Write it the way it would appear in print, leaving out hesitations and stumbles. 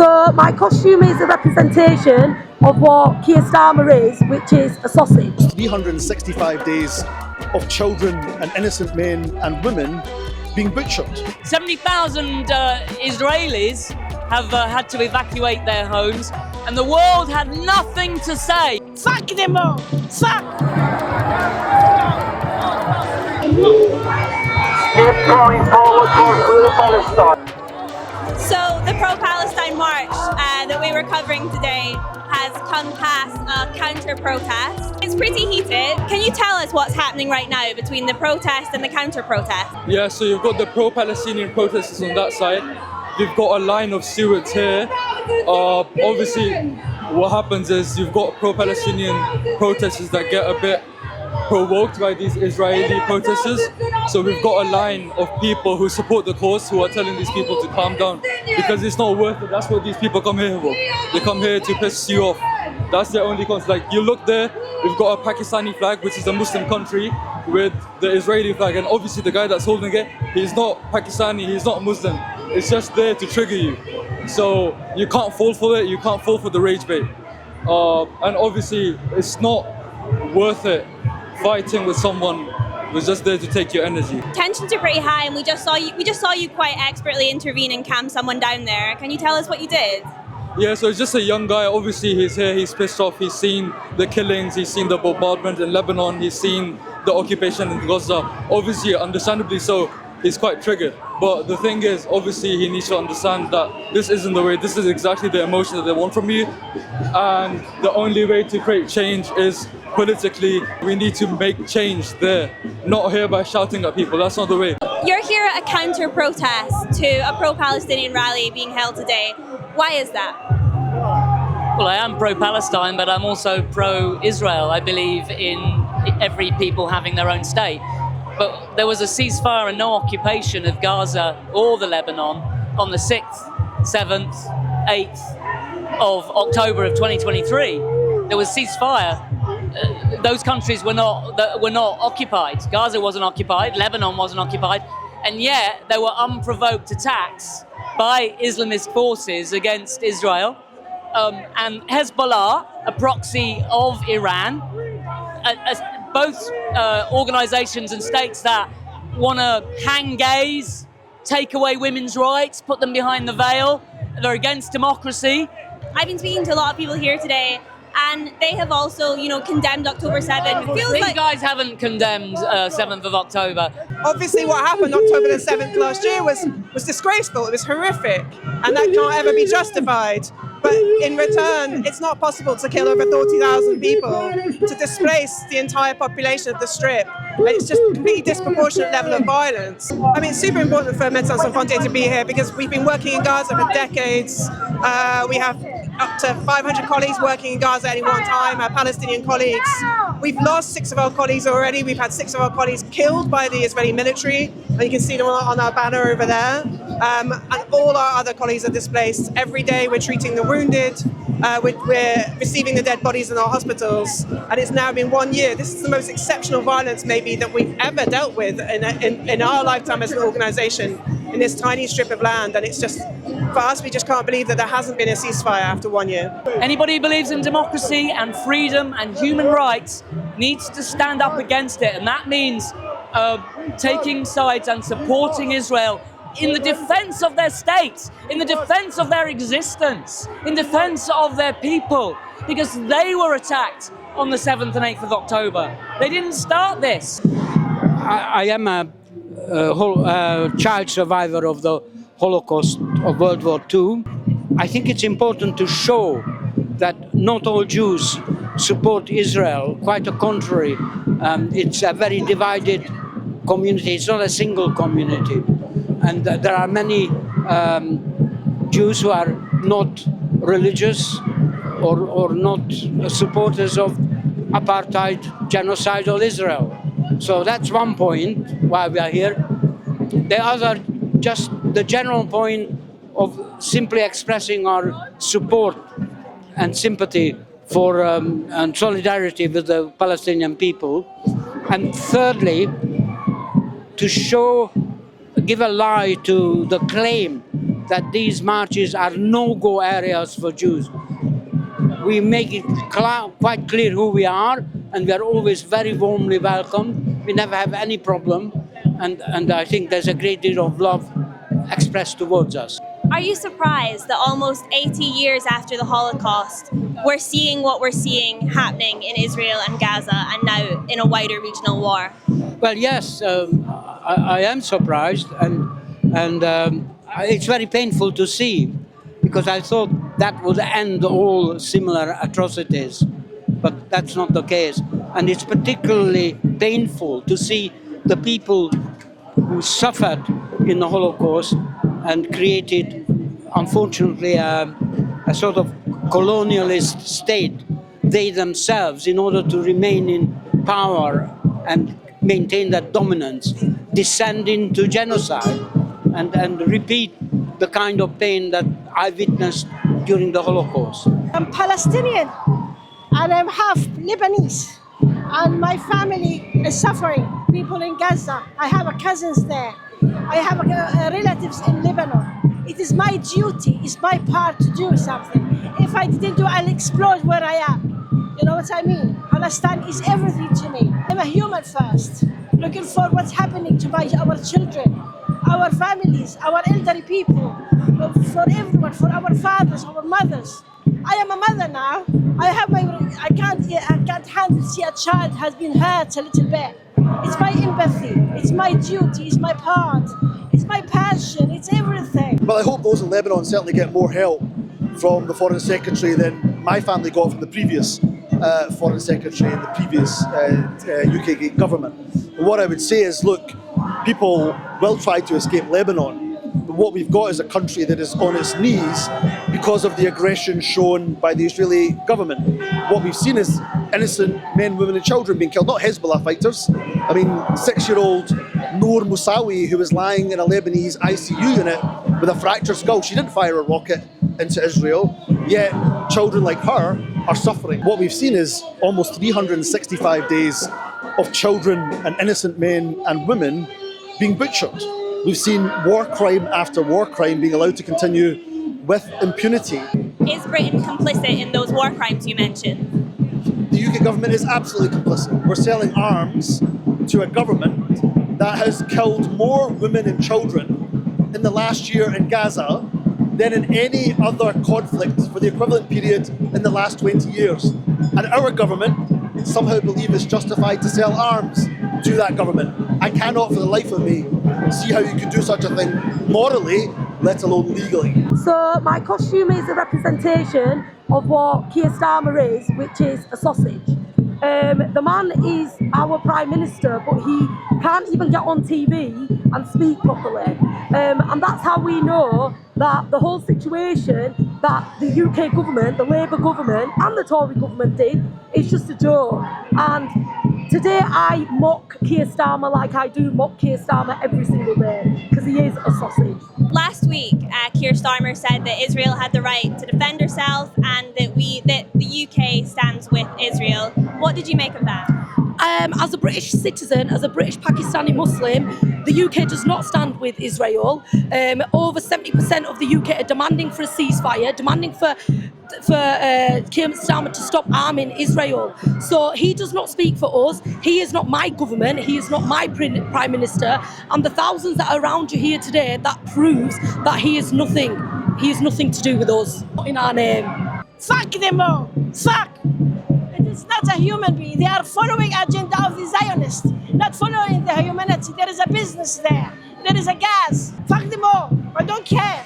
So my costume is a representation of what Keir Starmer is, which is a sausage. 365 days of children and innocent men and women being butchered. 70,000 Israelis have had to evacuate their homes, and the world had nothing to say. Fuck them all! Fuck! Keep going forward towards Pro-Palestine. So the Pro-Palestine march that we were covering today has come past a counter-protest. It's pretty heated. Can you tell us what's happening right now between the protest and the counter-protest? Yeah, so you've got the pro-Palestinian protesters on that side. You've got a line of stewards here. Obviously, what happens is you've got pro-Palestinian protesters that get a bit provoked by these Israeli protesters. So we've got a line of people who support the cause, who are telling these people to calm down because it's not worth it. That's what these people come here for. They come here to piss you off. That's their only cause. Like, you look there, we've got a Pakistani flag, which is a Muslim country, with the Israeli flag, and obviously the guy that's holding it, he's not Pakistani, he's not Muslim. It's just there to trigger you. So you can't fall for it, you can't fall for the rage bait. And obviously it's not worth it fighting with someone who's just there to take your energy. Tensions are pretty high, and we just saw you quite expertly intervene and calm someone down there. Can you tell us what you did? Yeah, so it's just a young guy. Obviously he's here, he's pissed off, he's seen the killings, he's seen the bombardment in Lebanon, he's seen the occupation in Gaza. Obviously, understandably so, he's quite triggered. But the thing is, obviously he needs to understand that this isn't the way, this is exactly the emotion that they want from you. And the only way to create change is politically. We need to make change there, not here by shouting at people. That's not the way. You're here at a counter-protest to a pro-Palestinian rally being held today. Why is that? Well, I am pro-Palestine, but I'm also pro-Israel. I believe in every people having their own state. But there was a ceasefire and no occupation of Gaza or the Lebanon on the 6th, 7th, 8th of October of 2023. There was ceasefire. Those countries were not occupied. Gaza wasn't occupied, Lebanon wasn't occupied, and yet there were unprovoked attacks by Islamist forces against Israel. And Hezbollah, a proxy of Iran, both organizations and states that want to hang gays, take away women's rights, put them behind the veil. They're against democracy. I've been speaking to a lot of people here today, and they have also, condemned October 7th. It feels These guys haven't condemned 7th of October. Obviously what happened October the 7th last year was disgraceful, it was horrific, and that can't ever be justified. But in return, it's not possible to kill over 30,000 people, to displace the entire population of the Strip. And it's just a completely disproportionate level of violence. I mean, it's super important for Médecins Sans Frontières to be here because we've been working in Gaza for decades. We have up to 500 colleagues working in Gaza at any one time, our Palestinian colleagues. We've lost 6 of our colleagues already. We've had 6 of our colleagues killed by the Israeli military, and you can see them on our banner over there. And all our other colleagues are displaced. Every day we're treating the wounded, we're receiving the dead bodies in our hospitals, and it's now been 1 year. This is the most exceptional violence maybe that we've ever dealt with in our lifetime as an organization in this tiny strip of land, and it's just, for us, we just can't believe that there hasn't been a ceasefire after 1 year. Anybody who believes in democracy and freedom and human rights needs to stand up against it, and that means taking sides and supporting Israel in the defense of their states, in the defense of their existence, in defense of their people, because they were attacked on the 7th and 8th of October. They didn't start this. I am a child survivor of the Holocaust of World War II. I think it's important to show that not all Jews support Israel, quite the contrary. It's a very divided community, it's not a single community. And there are many Jews who are not religious or not supporters of apartheid, genocidal Israel. So that's one point why we are here. The other, just the general point of simply expressing our support and sympathy for and solidarity with the Palestinian people. And thirdly, to give a lie to the claim that these marches are no-go areas for Jews. We make it quite clear who we are, and we are always very warmly welcomed. We never have any problem, and I think there's a great deal of love expressed towards us. Are you surprised that almost 80 years after the Holocaust, we're seeing what we're seeing happening in Israel and Gaza and now in a wider regional war? Well, yes, I am surprised, and it's very painful to see, because I thought that would end all similar atrocities, but that's not the case. And it's particularly painful to see the people who suffered in the Holocaust and created, unfortunately, a sort of colonialist state, they themselves, in order to remain in power and maintain that dominance, descend into genocide and repeat the kind of pain that I witnessed during the Holocaust. I'm Palestinian and I'm half Lebanese, and my family is suffering. People in Gaza, I have cousins there, I have relatives in Lebanon. It is my duty, it's my part to do something. If I didn't do, I'll explode where I am. You know what I mean? Palestine is everything to me. I'm a human first, looking for what's happening to our children, our families, our elderly people, for everyone, for our fathers, our mothers. I am a mother now. I can't handle see a child has been hurt a little bit. It's my empathy, it's my duty, it's my part, it's my passion, it's everything. Well, I hope those in Lebanon certainly get more help from the Foreign Secretary than my family got from the previous Foreign Secretary in the previous UK government. And what I would say is, look, people will try to escape Lebanon, but what we've got is a country that is on its knees because of the aggression shown by the Israeli government. What we've seen is innocent men, women and children being killed, not Hezbollah fighters. I mean, 6-year-old Noor Moussawi, who was lying in a Lebanese ICU unit with a fractured skull, she didn't fire a rocket into Israel, yet children like her are suffering. What we've seen is almost 365 days of children and innocent men and women being butchered. We've seen war crime after war crime being allowed to continue with impunity. Is Britain complicit in those war crimes you mentioned? The UK government is absolutely complicit. We're selling arms to a government that has killed more women and children in the last year in Gaza than in any other conflict for the equivalent period in the last 20 years. And our government somehow believe it's justified to sell arms to that government. I cannot for the life of me see how you could do such a thing morally, let alone legally. So my costume is a representation of what Keir Starmer is, which is a sausage. The man is our Prime Minister, but he can't even get on TV and speak properly. And that's how we know that the whole situation that the UK government, the Labour government and the Tory government did is just a joke. And today I mock Keir Starmer like I do mock Keir Starmer every single day, because he is a sausage. Last week, Keir Starmer said that Israel had the right to defend herself and that the UK stands with Israel. What did you make of that? As a British citizen, as a British Pakistani Muslim, the UK does not stand with Israel. Over 70% of the UK are demanding for a ceasefire, demanding for Keir Starmer to stop arming Israel. So he does not speak for us. He is not my government. He is not my Prime Minister. And the thousands that are around you here today, that proves that he is nothing. He has nothing to do with us, not in our name. Fuck them all. Fuck. It is not a human being. They are following agenda of the Zionists, not following the humanity. There is a business there. There is a gas. Fuck them all. I don't care.